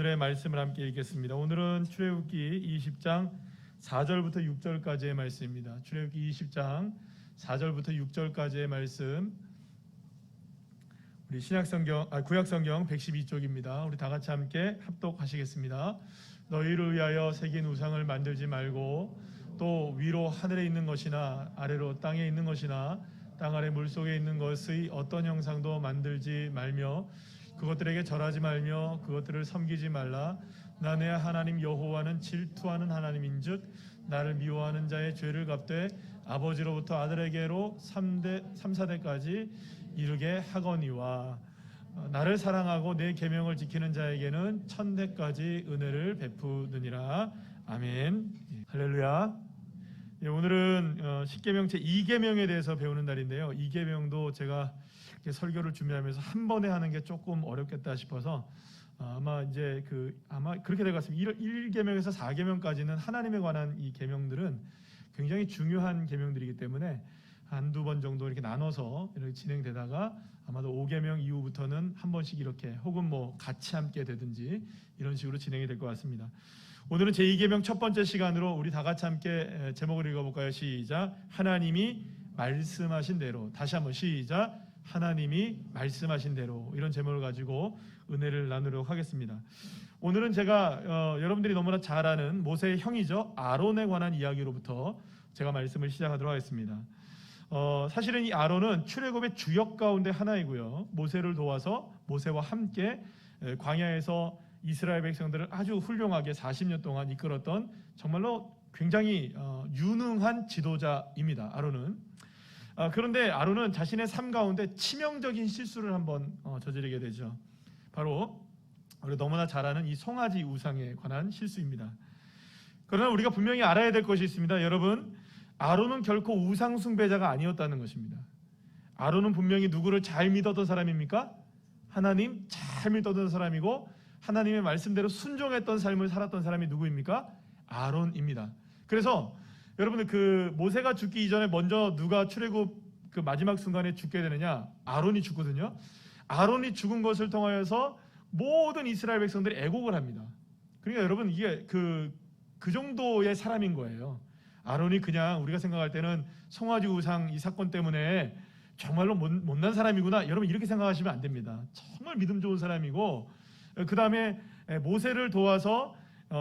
오늘의 말씀을 함께 읽겠습니다. 오늘은 출애굽기 20장 4절부터 6절까지의 말씀입니다. 출애굽기 20장 4절부터 6절까지의 말씀, 우리 구약성경 112쪽입니다. 우리 다 같이 함께 합독하시겠습니다. 너희를 위하여 새긴 우상을 만들지 말고 또 위로 하늘에 있는 것이나 아래로 땅에 있는 것이나 땅 아래 물속에 있는 것의 어떤 형상도 만들지 말며 그것들에게 절하지 말며 그것들을 섬기지 말라. 나 내 하나님 여호와는 질투하는 하나님인즉 나를 미워하는 자의 죄를 갚되 아버지로부터 아들에게로 3,4대까지 이르게 하거니와 나를 사랑하고 내 계명을 지키는 자에게는 1,000대까지 은혜를 베푸느니라. 아멘. 할렐루야. 오늘은 십계명 제2계명에 대해서 배우는 날인데요. 2계명도 제가 설교를 준비하면서 한 번에 하는 게 조금 어렵겠다 싶어서 아마 그렇게 될 것 같습니다. 1계명에서 4계명까지는 하나님에 관한 이 계명들은 굉장히 중요한 계명들이기 때문에 한두 번 정도 이렇게 나눠서 이렇게 진행되다가 아마도 5계명 이후부터는 한 번씩 이렇게 혹은 뭐 같이 함께 되든지 이런 식으로 진행이 될 것 같습니다. 오늘은 제2계명 첫 번째 시간으로 우리 다 같이 함께 제목을 읽어볼까요? 시작. 하나님이 말씀하신 대로. 다시 한번 시작. 하나님이 말씀하신 대로. 이런 제목을 가지고 은혜를 나누도록 하겠습니다. 오늘은 제가 여러분들이 너무나 잘 아는 모세의 형이죠, 아론에 관한 이야기로부터 제가 말씀을 시작하도록 하겠습니다. 사실은 이 아론은 출애굽의 주역 가운데 하나이고요, 모세를 도와서 모세와 함께 광야에서 이스라엘 백성들을 아주 훌륭하게 40년 동안 이끌었던 정말로 굉장히 유능한 지도자입니다. 아론은. 그런데 아론은 자신의 삶 가운데 치명적인 실수를 한번 저지르게 되죠. 바로 우리 너무나 잘 아는 이 송아지 우상에 관한 실수입니다. 그러나 우리가 분명히 알아야 될 것이 있습니다. 여러분, 아론은 결코 우상 숭배자가 아니었다는 것입니다. 아론은 분명히 누구를 잘 믿었던 사람입니까? 하나님 잘 믿었던 사람이고 하나님의 말씀대로 순종했던 삶을 살았던 사람이 누구입니까? 아론입니다. 그래서 여러분들 그 모세가 죽기 이전에 먼저 누가 출애굽 그 마지막 순간에 죽게 되느냐? 아론이 죽거든요. 아론이 죽은 것을 통하여서 모든 이스라엘 백성들이 애곡을 합니다. 그러니까 여러분 이게 그 정도의 사람인 거예요. 아론이 그냥 우리가 생각할 때는 송아지 우상 이 사건 때문에 정말로 못난 사람이구나, 여러분 이렇게 생각하시면 안 됩니다. 정말 믿음 좋은 사람이고, 그 다음에 모세를 도와서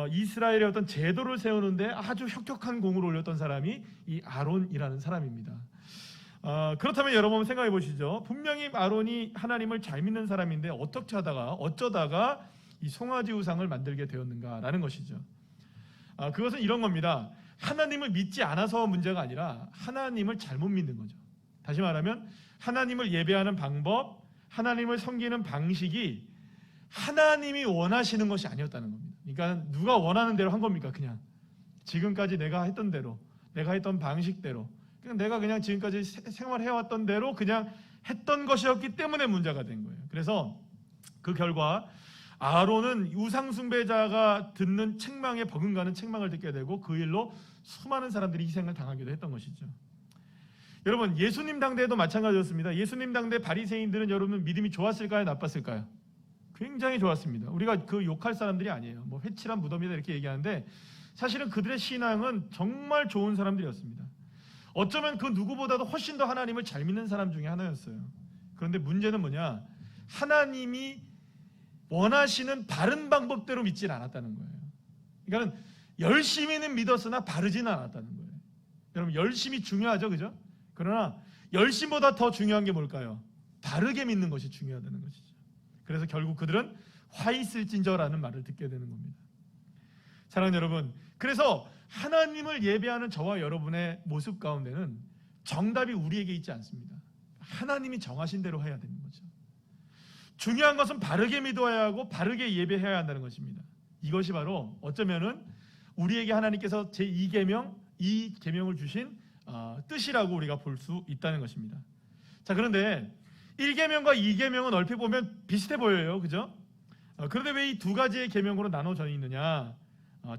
이스라엘의 어떤 제도를 세우는데 아주 혁혁한 공을 올렸던 사람이 이 아론이라는 사람입니다. 그렇다면 여러분 생각해 보시죠. 분명히 아론이 하나님을 잘 믿는 사람인데 어떻게 하다가 어쩌다가 이 송아지 우상을 만들게 되었는가라는 것이죠. 그것은 이런 겁니다. 하나님을 믿지 않아서 문제가 아니라 하나님을 잘못 믿는 거죠. 다시 말하면 하나님을 예배하는 방법, 하나님을 섬기는 방식이 하나님이 원하시는 것이 아니었다는 겁니다. 그러니까 누가 원하는 대로 한 겁니까? 그냥 지금까지 내가 했던 대로, 내가 했던 방식대로, 내가 그냥 지금까지 생활해왔던 대로 그냥 했던 것이었기 때문에 문제가 된 거예요. 그래서 그 결과 아론은 우상숭배자가 듣는 책망에 버금가는 책망을 듣게 되고 그 일로 수많은 사람들이 희생을 당하기도 했던 것이죠. 여러분, 예수님 당대에도 마찬가지였습니다. 예수님 당대 바리새인들은 여러분 믿음이 좋았을까요? 나빴을까요? 굉장히 좋았습니다. 우리가 그 욕할 사람들이 아니에요. 뭐 회칠한 무덤이다 이렇게 얘기하는데 사실은 그들의 신앙은 정말 좋은 사람들이었습니다. 어쩌면 그 누구보다도 훨씬 더 하나님을 잘 믿는 사람 중에 하나였어요. 그런데 문제는 뭐냐? 하나님이 원하시는 바른 방법대로 믿질 않았다는 거예요. 그러니까 열심히는 믿었으나 바르지는 않았다는 거예요. 여러분, 열심히 중요하죠, 그죠? 그러나 열심보다 더 중요한 게 뭘까요? 바르게 믿는 것이 중요하다는 것이죠. 그래서 결국 그들은 화 있을진저라는 말을 듣게 되는 겁니다. 사랑하는 여러분, 그래서 하나님을 예배하는 저와 여러분의 모습 가운데는 정답이 우리에게 있지 않습니다. 하나님이 정하신 대로 해야 되는 거죠. 중요한 것은 바르게 믿어야 하고 바르게 예배해야 한다는 것입니다. 이것이 바로 어쩌면은 우리에게 하나님께서 제2계명, 이 계명을 주신 뜻이라고 우리가 볼 수 있다는 것입니다. 자, 그런데 1계명과 2계명은 얼핏 보면 비슷해 보여요, 그죠? 그런데 왜 이 두 가지의 계명으로 나눠져 있느냐?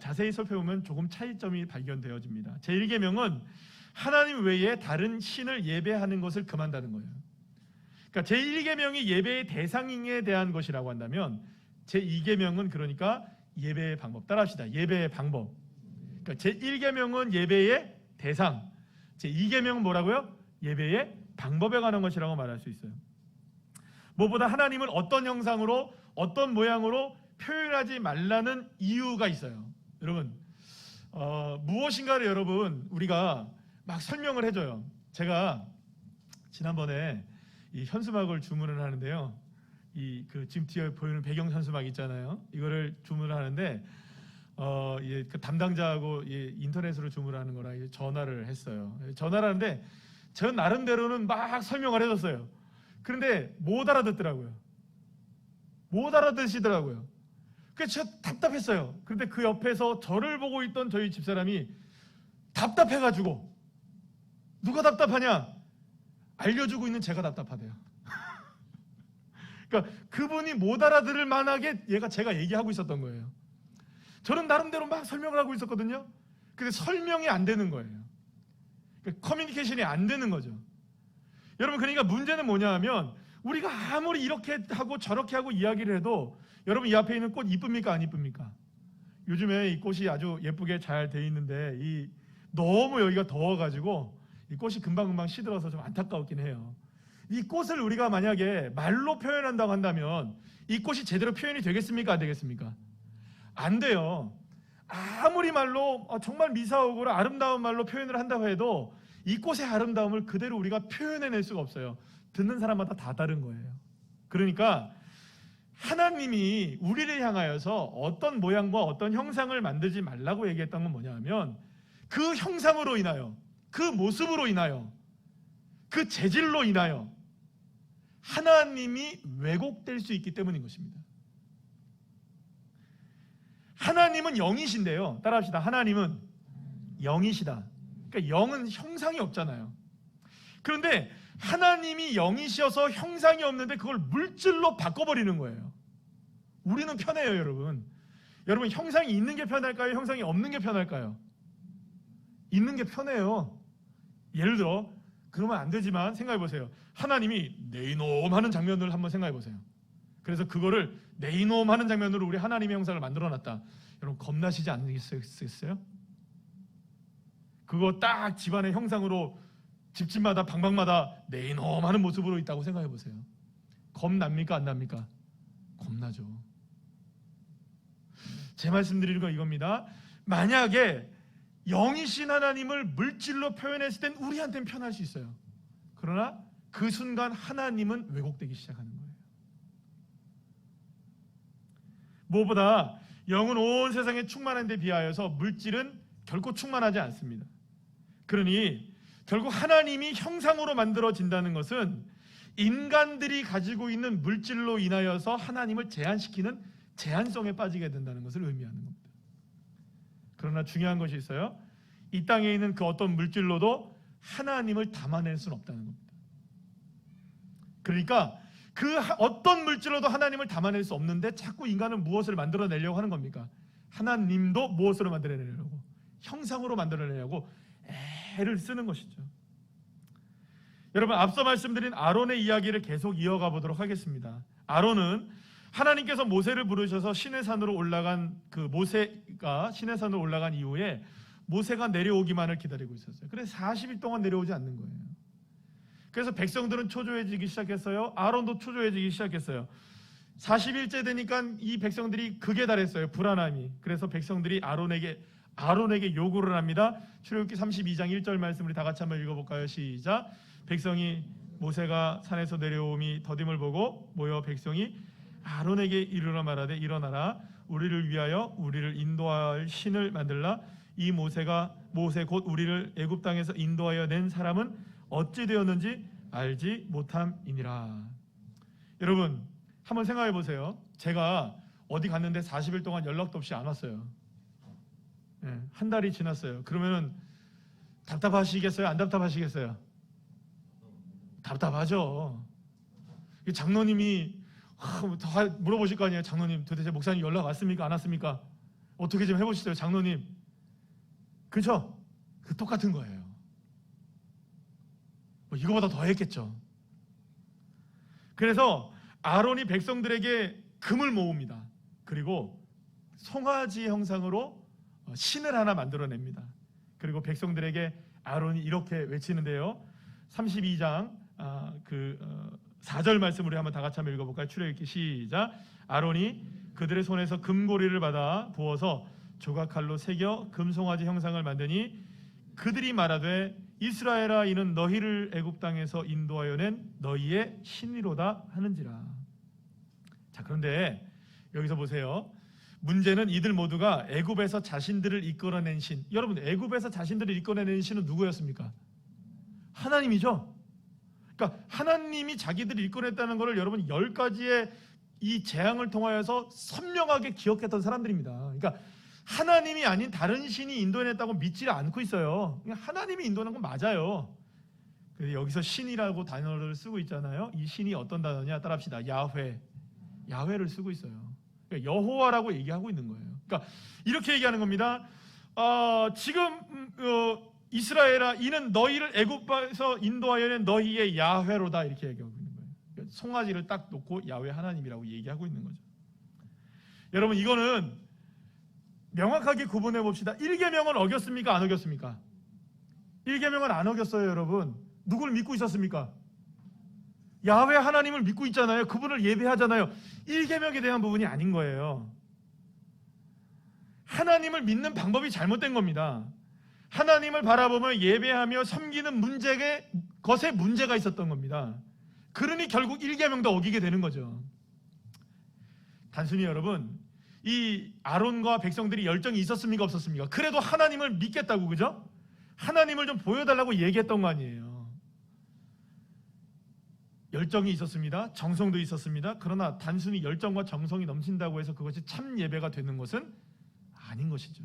자세히 살펴보면 조금 차이점이 발견되어집니다. 제1계명은 하나님 외에 다른 신을 예배하는 것을 금한다는 거예요. 그러니까 제1계명이 예배의 대상에 대한 것이라고 한다면 제2계명은 그러니까 예배의 방법. 따라합시다. 예배의 방법. 그러니까 제1계명은 예배의 대상, 제2계명은 뭐라고요? 예배의 방법에 관한 것이라고 말할 수 있어요. 무엇보다 하나님을 어떤 형상으로 어떤 모양으로 표현하지 말라는 이유가 있어요. 여러분, 무엇인가를 여러분 우리가 막 설명을 해줘요. 제가 지난번에 이 현수막을 주문을 하는데요. 지금 뒤에 보이는 배경 현수막 있잖아요. 이거를 주문을 하는데 그 담당자하고 인터넷으로 주문하는 거라 전화를 했어요. 전화를 하는데 저 나름대로는 막 설명을 해줬어요. 그런데 못 알아듣더라고요. 못 알아듣시더라고요. 그래서 제가 답답했어요. 그런데 그 옆에서 저를 보고 있던 저희 집사람이 답답해가지고, 누가 답답하냐? 알려주고 있는 제가 답답하대요. 그러니까 그분이 못 알아들을 만하게 제가 얘기하고 있었던 거예요. 저는 나름대로 막 설명을 하고 있었거든요. 근데 설명이 안 되는 거예요. 그러니까 커뮤니케이션이 안 되는 거죠. 여러분, 그러니까 문제는 뭐냐 하면 우리가 아무리 이렇게 하고 저렇게 하고 이야기를 해도, 여러분 이 앞에 있는 꽃 이쁩니까 안 이쁩니까? 요즘에 이 꽃이 아주 예쁘게 잘 돼 있는데 너무 여기가 더워가지고 이 꽃이 금방금방 시들어서 좀 안타까웠긴 해요. 이 꽃을 우리가 만약에 말로 표현한다고 한다면 이 꽃이 제대로 표현이 되겠습니까 안 되겠습니까? 안 돼요. 아무리 말로 정말 미사오고 아름다운 말로 표현을 한다고 해도 이 꽃의 아름다움을 그대로 우리가 표현해낼 수가 없어요. 듣는 사람마다 다 다른 거예요. 그러니까 하나님이 우리를 향하여서 어떤 모양과 어떤 형상을 만들지 말라고 얘기했던 건 뭐냐 하면, 그 형상으로 인하여, 그 모습으로 인하여, 그 재질로 인하여 하나님이 왜곡될 수 있기 때문인 것입니다. 하나님은 영이신데요. 따라합시다. 하나님은 영이시다. 그러니까 영은 형상이 없잖아요. 그런데 하나님이 영이셔서 형상이 없는데 그걸 물질로 바꿔버리는 거예요. 우리는 편해요, 여러분. 여러분, 형상이 있는 게 편할까요? 형상이 없는 게 편할까요? 있는 게 편해요. 예를 들어, 그러면 안 되지만 생각해 보세요. 하나님이 내 이놈 하는 장면을 한번 생각해 보세요. 그래서 그거를 내 이놈 하는 장면으로 우리 하나님의 형상을 만들어 놨다. 여러분, 겁나시지 않으시겠어요? 그거 딱 집안의 형상으로 집집마다 방방마다 내 이놈 하는 모습으로 있다고 생각해 보세요. 겁납니까 안 납니까? 겁나죠. 제 말씀드리는 건 이겁니다. 만약에 영이신 하나님을 물질로 표현했을 땐 우리한테는 편할 수 있어요. 그러나 그 순간 하나님은 왜곡되기 시작하는 거예요. 무엇보다 영은 온 세상에 충만한 데 비하여서 물질은 결코 충만하지 않습니다. 그러니 결국 하나님이 형상으로 만들어진다는 것은 인간들이 가지고 있는 물질로 인하여서 하나님을 제한시키는 제한성에 빠지게 된다는 것을 의미하는 겁니다. 그러나 중요한 것이 있어요. 이 땅에 있는 그 어떤 물질로도 하나님을 담아낼 수는 없다는 겁니다. 그러니까 그 어떤 물질로도 하나님을 담아낼 수 없는데 자꾸 인간은 무엇을 만들어내려고 하는 겁니까? 하나님도 무엇으로 만들어내려고? 형상으로 만들어내려고 애를 쓰는 것이죠. 여러분, 앞서 말씀드린 아론의 이야기를 계속 이어가 보도록 하겠습니다. 아론은 하나님께서 모세를 부르셔서 시내 산으로 올라간 모세가 시내 산으로 올라간 이후에 모세가 내려오기만을 기다리고 있었어요. 그래서 40일 동안 내려오지 않는 거예요. 그래서 백성들은 초조해지기 시작했어요. 아론도 초조해지기 시작했어요. 40일째 되니까 이 백성들이 극에 달했어요. 불안함이. 그래서 백성들이 아론에게 요구를 합니다. 출애굽기 32장 1절 말씀 우리 다 같이 한번 읽어볼까요? 시작. 백성이 모세가 산에서 내려옴이 더딤을 보고 모여 백성이 아론에게 이르러 말하되, 일어나라, 우리를 위하여 우리를 인도할 신을 만들라. 이 모세 곧 우리를 애굽 땅에서 인도하여 낸 사람은 어찌 되었는지 알지 못함이니라. 여러분, 한번 생각해 보세요. 제가 어디 갔는데 40일 동안 연락도 없이 안 왔어요. 한 달이 지났어요. 그러면은 답답하시겠어요? 안 답답하시겠어요? 답답하죠. 장로님이 다 물어보실 거 아니에요. 장로님, 도대체 목사님 연락 왔습니까? 안 왔습니까? 어떻게 좀 해보시죠, 장로님. 그렇죠? 똑같은 거예요. 이거보다 더 했겠죠. 그래서 아론이 백성들에게 금을 모읍니다. 그리고 송아지 형상으로 신을 하나 만들어냅니다. 그리고 백성들에게 아론이 이렇게 외치는데요. 32장 4절 말씀을 한번 다 같이 한번 읽어볼까요? 출애굽기 시작. 아론이 그들의 손에서 금고리를 받아 부어서 조각칼로 새겨 금송아지 형상을 만드니 그들이 말하되 이스라엘아 이는 너희를 애굽 땅에서 인도하여 낸 너희의 신이로다 하는지라. 자, 그런데 여기서 보세요. 문제는 이들 모두가 애굽에서 자신들을 이끌어낸 신. 여러분, 애굽에서 자신들을 이끌어낸 신은 누구였습니까? 하나님이죠. 그러니까 하나님이 자기들을 이끌어냈다는 것을 여러분 10가지의 이 재앙을 통하여서 선명하게 기억했던 사람들입니다. 그러니까 하나님이 아닌 다른 신이 인도해냈다고 믿지 않고 있어요. 하나님이 인도하는 건 맞아요. 그래서 여기서 신이라고 단어를 쓰고 있잖아요. 이 신이 어떤 단어냐? 따라합시다. 야훼를 쓰고 있어요. 그러니까 여호와라고 얘기하고 있는 거예요. 그러니까 이렇게 얘기하는 겁니다. 지금 이스라엘아 이는 너희를 애굽에서 인도하여 낸 너희의 야훼로다 이렇게 얘기하고 있는 거예요. 그러니까 송아지를 딱 놓고 야훼 하나님이라고 얘기하고 있는 거죠. 여러분, 이거는 명확하게 구분해 봅시다. 1계명은 어겼습니까? 안 어겼습니까? 1계명은 안 어겼어요. 여러분, 누구를 믿고 있었습니까? 야훼 하나님을 믿고 있잖아요. 그분을 예배하잖아요. 1계명에 대한 부분이 아닌 거예요. 하나님을 믿는 방법이 잘못된 겁니다. 하나님을 바라보며 예배하며 섬기는 것에 문제가 있었던 겁니다. 그러니 결국 1계명도 어기게 되는 거죠. 단순히 여러분, 이 아론과 백성들이 열정이 있었습니까? 없었습니까? 그래도 하나님을 믿겠다고, 그죠? 하나님을 좀 보여달라고 얘기했던 거 아니에요. 열정이 있었습니다. 정성도 있었습니다. 그러나 단순히 열정과 정성이 넘친다고 해서 그것이 참 예배가 되는 것은 아닌 것이죠.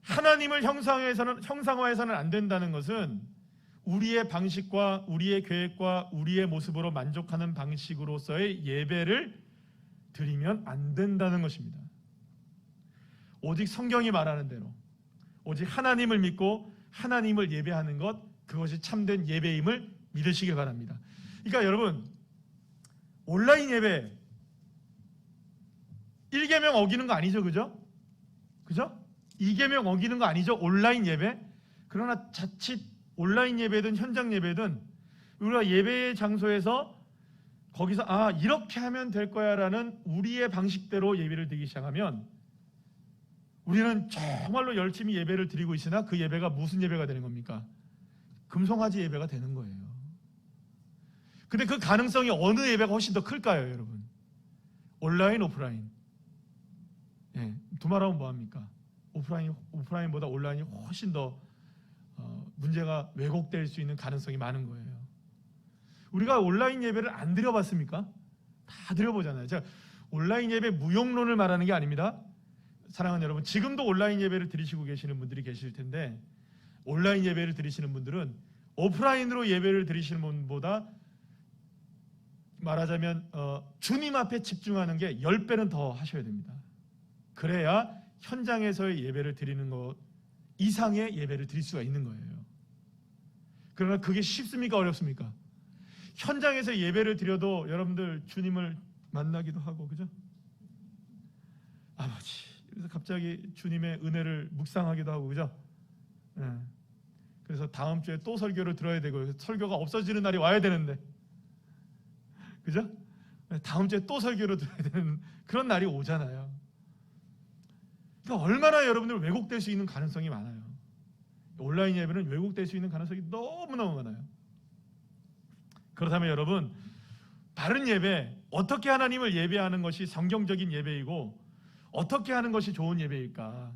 하나님을 형상화해서는 안 된다는 것은 우리의 방식과 우리의 계획과 우리의 모습으로 만족하는 방식으로서의 예배를 드리면 안 된다는 것입니다. 오직 성경이 말하는 대로 오직 하나님을 믿고 하나님을 예배하는 것, 그것이 참된 예배임을 믿으시길 바랍니다. 그러니까 여러분, 온라인 예배 1계명 어기는 거 아니죠, 그죠? 2계명 어기는 거 아니죠, 온라인 예배. 그러나 자칫 온라인 예배든 현장 예배든 우리가 예배의 장소에서 거기서 이렇게 하면 될 거야 라는 우리의 방식대로 예배를 드리기 시작하면 우리는 정말로 열심히 예배를 드리고 있으나 그 예배가 무슨 예배가 되는 겁니까? 금송아지 예배가 되는 거예요. 근데 그 가능성이 어느 예배가 훨씬 더 클까요, 여러분? 온라인, 오프라인. 두말하면 뭐합니까? 오프라인보다 온라인이 훨씬 더 문제가 왜곡될 수 있는 가능성이 많은 거예요. 우리가 온라인 예배를 안 드려봤습니까? 다 드려보잖아요. 제가 온라인 예배 무용론을 말하는 게 아닙니다. 사랑하는 여러분, 지금도 온라인 예배를 드리시고 계시는 분들이 계실 텐데 온라인 예배를 드리시는 분들은 오프라인으로 예배를 드리시는 분보다 말하자면 주님 앞에 집중하는 게 10배는 더 하셔야 됩니다. 그래야 현장에서의 예배를 드리는 것 이상의 예배를 드릴 수가 있는 거예요. 그러나 그게 쉽습니까? 어렵습니까? 현장에서 예배를 드려도 여러분들 주님을 만나기도 하고, 그죠? 아버지, 그래서 갑자기 주님의 은혜를 묵상하기도 하고, 그죠? 그래서 다음 주에 또 설교를 들어야 되고, 설교가 없어지는 날이 와야 되는데, 그죠? 다음 주에 또 설교를 들어야 되는 그런 날이 오잖아요. 그러니까 얼마나 여러분들 왜곡될 수 있는 가능성이 많아요. 온라인 예배는 왜곡될 수 있는 가능성이 너무너무 많아요. 그렇다면 여러분, 바른 예배, 어떻게 하나님을 예배하는 것이 성경적인 예배이고 어떻게 하는 것이 좋은 예배일까?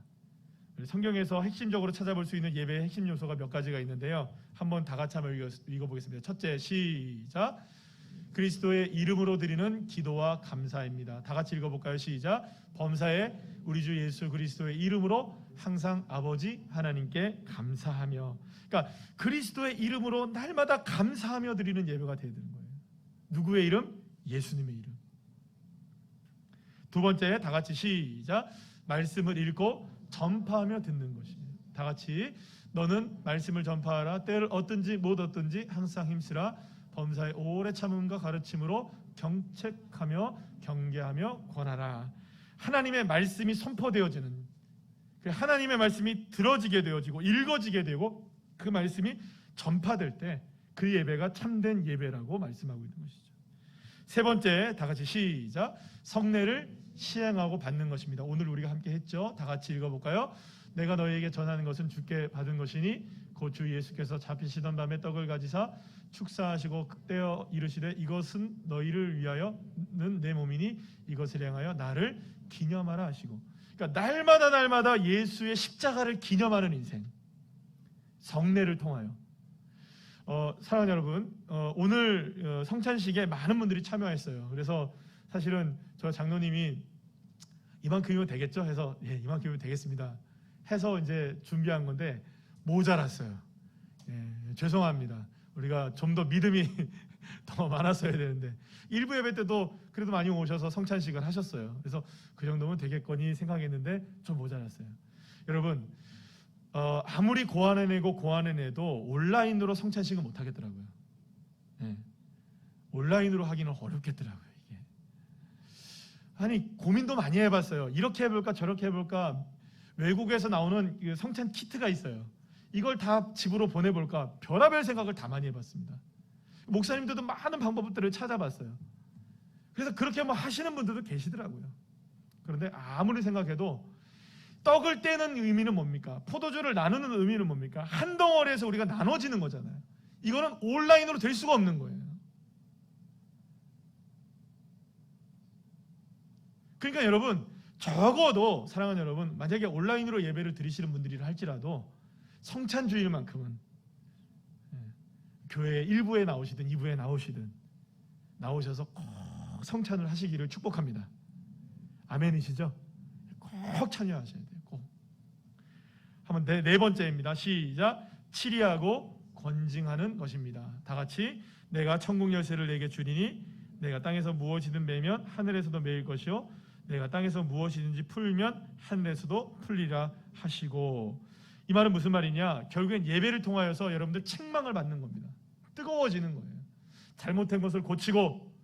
성경에서 핵심적으로 찾아볼 수 있는 예배의 핵심 요소가 몇 가지가 있는데요. 한번 다 같이 한번 읽어보겠습니다. 첫째, 시작. 그리스도의 이름으로 드리는 기도와 감사입니다. 다 같이 읽어볼까요? 시작. 범사에 우리 주 예수 그리스도의 이름으로 항상 아버지 하나님께 감사하며. 그러니까 그리스도의 이름으로 날마다 감사하며 드리는 예배가 되야 되는 거예요. 누구의 이름? 예수님의 이름. 두 번째, 다 같이 시작. 말씀을 읽고 전파하며 듣는 것이에요. 다 같이 너는 말씀을 전파하라. 때를 얻든지 못 얻든지 항상 힘쓰라. 범사의 오래 참음과 가르침으로 경책하며 경계하며 권하라. 하나님의 말씀이 선포되어지는, 하나님의 말씀이 들어지게 되어지고 읽어지게 되고 그 말씀이 전파될 때 그 예배가 참된 예배라고 말씀하고 있는 것이죠. 세 번째, 다 같이 시작. 성례를 시행하고 받는 것입니다. 오늘 우리가 함께 했죠. 다 같이 읽어볼까요? 내가 너희에게 전하는 것은 주께 받은 것이니 곧 주 예수께서 잡히시던 밤에 떡을 가지사 축사하시고 극대어 이르시되 이것은 너희를 위하여는 내 몸이니 이것을 행하여 나를 기념하라 하시고, 그러니까 날마다 예수의 십자가를 기념하는 인생, 성례를 통하여. 사랑하는 여러분, 오늘 성찬식에 많은 분들이 참여했어요. 그래서 사실은 저 장로님이 이만큼이면 되겠죠? 해서 예, 이만큼이면 되겠습니다 해서 이제 준비한 건데 모자랐어요. 예, 죄송합니다. 우리가 좀 더 믿음이 더 많았어야 되는데 일부 예배 때도 그래도 많이 오셔서 성찬식을 하셨어요. 그래서 그 정도면 되겠거니 생각했는데 좀 모자랐어요. 여러분, 아무리 고안해내도 온라인으로 성찬식은 못 하겠더라고요. 예, 온라인으로 하기는 어렵겠더라고요. 이게 아니 고민도 많이 해봤어요. 이렇게 해볼까 저렇게 해볼까. 외국에서 나오는 성찬 키트가 있어요. 이걸 다 집으로 보내볼까. 별의별 생각을 다 많이 해봤습니다. 목사님들도 많은 방법들을 찾아봤어요. 그래서 그렇게 뭐 하시는 분들도 계시더라고요. 그런데 아무리 생각해도 떡을 떼는 의미는 뭡니까? 포도주를 나누는 의미는 뭡니까? 한 덩어리에서 우리가 나눠지는 거잖아요. 이거는 온라인으로 될 수가 없는 거예요. 그러니까 여러분, 적어도 사랑하는 여러분, 만약에 온라인으로 예배를 드리시는 분들이라 할지라도 성찬주일만큼은 교회 1부에 나오시든 2부에 나오셔서 꼭 성찬을 하시기를 축복합니다. 아멘이시죠? 꼭 참여하셔야 돼요. 꼭. 한번 네 번째입니다. 시작. 치리하고 건징하는 것입니다. 다 같이. 내가 천국 열쇠를 내게 주리니 내가 땅에서 무엇이든 매면 하늘에서도 매일 것이요 내가 땅에서 무엇이든지 풀면 하늘에서도 풀리라 하시고. 이 말은 무슨 말이냐? 결국엔 예배를 통하여서 여러분들 책망을 받는 겁니다. 뜨거워지는 거예요. 잘못된 것을 고치고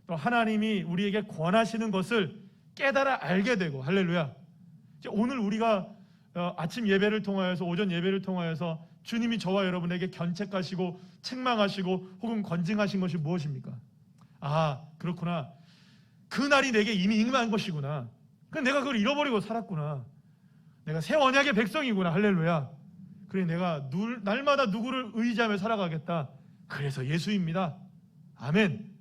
또 하나님이 우리에게 권하시는 것을 깨달아 알게 되고. 할렐루야. 오늘 우리가 아침 예배를 통하여서, 오전 예배를 통하여서 주님이 저와 여러분에게 견책하시고 책망하시고 혹은 건징하신 것이 무엇입니까? 아, 그렇구나. 그날이 내게 이미 임한 것이구나. 내가 그걸 잃어버리고 살았구나. 내가 새 언약의 백성이구나. 할렐루야. 그래, 내가 날마다 누구를 의지하며 살아가겠다. 그래서 예수입니다. 아멘.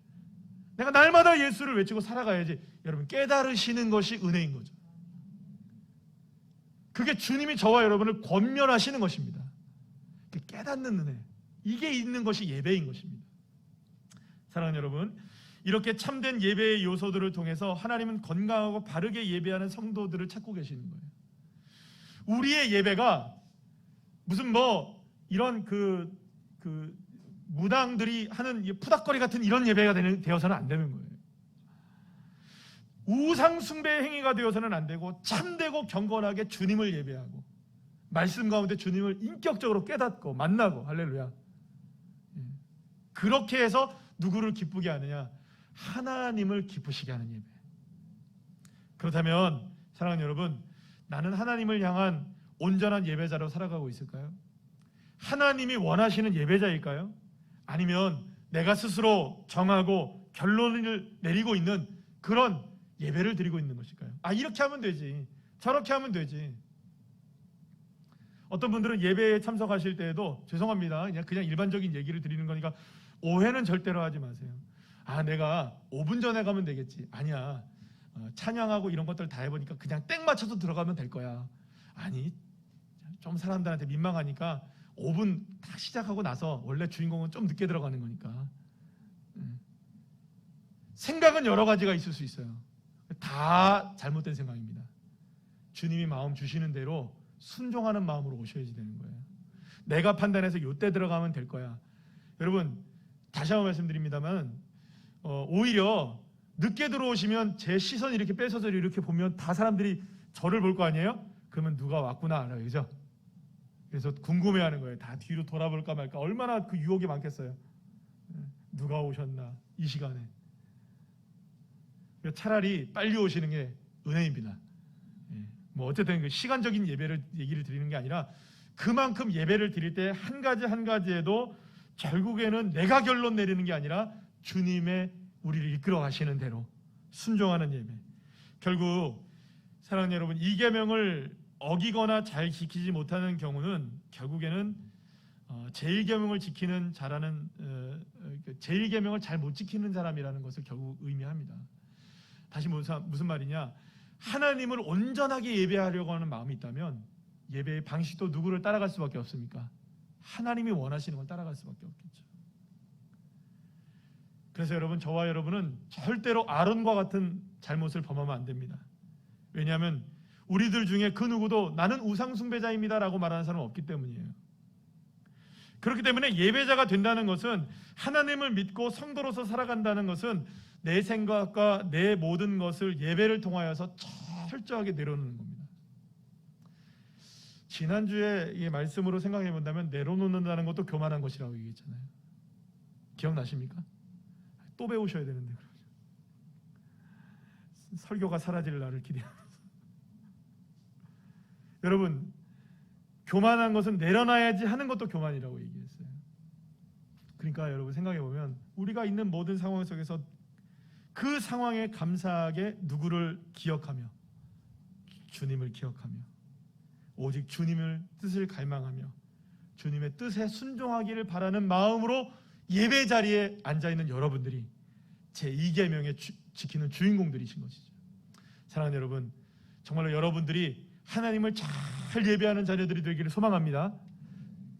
내가 날마다 예수를 외치고 살아가야지. 여러분, 깨달으시는 것이 은혜인 거죠. 그게 주님이 저와 여러분을 권면하시는 것입니다. 깨닫는 은혜, 이게 있는 것이 예배인 것입니다. 사랑하는 여러분, 이렇게 참된 예배의 요소들을 통해서 하나님은 건강하고 바르게 예배하는 성도들을 찾고 계시는 거예요. 우리의 예배가 무슨 이런 무당들이 하는 푸닥거리 같은 이런 예배가 되어서는 안 되는 거예요. 우상 숭배의 행위가 되어서는 안 되고 참되고 경건하게 주님을 예배하고 말씀 가운데 주님을 인격적으로 깨닫고 만나고. 할렐루야. 그렇게 해서 누구를 기쁘게 하느냐? 하나님을 기쁘시게 하는 예배. 그렇다면 사랑하는 여러분, 나는 하나님을 향한 온전한 예배자로 살아가고 있을까요? 하나님이 원하시는 예배자일까요? 아니면 내가 스스로 정하고 결론을 내리고 있는 그런 예배를 드리고 있는 것일까요? 이렇게 하면 되지, 저렇게 하면 되지. 어떤 분들은 예배에 참석하실 때에도 죄송합니다, 그냥 일반적인 얘기를 드리는 거니까 오해는 절대로 하지 마세요. 내가 5분 전에 가면 되겠지. 아니야, 찬양하고 이런 것들 다 해보니까 그냥 땡 맞춰서 들어가면 될 거야. 아니, 좀 사람들한테 민망하니까 5분 딱 시작하고 나서 원래 주인공은 좀 늦게 들어가는 거니까. 생각은 여러 가지가 있을 수 있어요. 다 잘못된 생각입니다. 주님이 마음 주시는 대로 순종하는 마음으로 오셔야지 되는 거예요. 내가 판단해서 요때 들어가면 될 거야. 여러분, 다시 한번 말씀드립니다만 오히려 늦게 들어오시면 제 시선 이렇게 뺏어서 이렇게 보면 다 사람들이 저를 볼 거 아니에요? 그러면 누가 왔구나 알아요. 그죠? 그래서 궁금해하는 거예요. 다 뒤로 돌아볼까 말까. 얼마나 그 유혹이 많겠어요. 누가 오셨나 이 시간에. 차라리 빨리 오시는 게 은혜입니다. 뭐 어쨌든 그 시간적인 예배를 얘기를 드리는 게 아니라 그만큼 예배를 드릴 때 한 가지 한 가지에도 결국에는 내가 결론 내리는 게 아니라 주님의 우리를 이끌어 가시는 대로 순종하는 예배. 결국 사랑하는 여러분, 이 계명을 어기거나 잘 지키지 못하는 경우는 결국에는 제1계명을 지키는 자라는 제1계명을 잘 못 지키는 사람이라는 것을 결국 의미합니다. 다시 무슨 말이냐? 하나님을 온전하게 예배하려고 하는 마음이 있다면 예배의 방식도 누구를 따라갈 수밖에 없습니까? 하나님이 원하시는 걸 따라갈 수밖에 없겠죠. 그래서 여러분, 저와 여러분은 절대로 아론과 같은 잘못을 범하면 안 됩니다. 왜냐하면 우리들 중에 그 누구도 나는 우상 숭배자입니다 라고 말하는 사람은 없기 때문이에요. 그렇기 때문에 예배자가 된다는 것은, 하나님을 믿고 성도로서 살아간다는 것은 내 생각과 내 모든 것을 예배를 통하여서 철저하게 내려놓는 겁니다. 지난주에 이 말씀으로 생각해 본다면 내려놓는다는 것도 교만한 것이라고 얘기했잖아요. 기억나십니까? 또 배우셔야 되는데 설교가 사라질 날을 기대하면서 여러분, 교만한 것은 내려놔야지 하는 것도 교만이라고 얘기했어요. 그러니까 여러분 생각해 보면 우리가 있는 모든 상황 속에서 그 상황에 감사하게 누구를 기억하며, 주님을 기억하며, 오직 주님을 뜻을 갈망하며 주님의 뜻에 순종하기를 바라는 마음으로 예배 자리에 앉아있는 여러분들이 제2계명에 지키는 주인공들이신 것이죠. 사랑하는 여러분, 정말로 여러분들이 하나님을 잘 예배하는 자녀들이 되기를 소망합니다.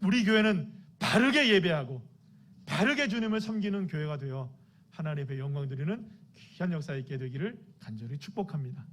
우리 교회는 바르게 예배하고 바르게 주님을 섬기는 교회가 되어 하나님의 영광 드리는 귀한 역사 있게 되기를 간절히 축복합니다.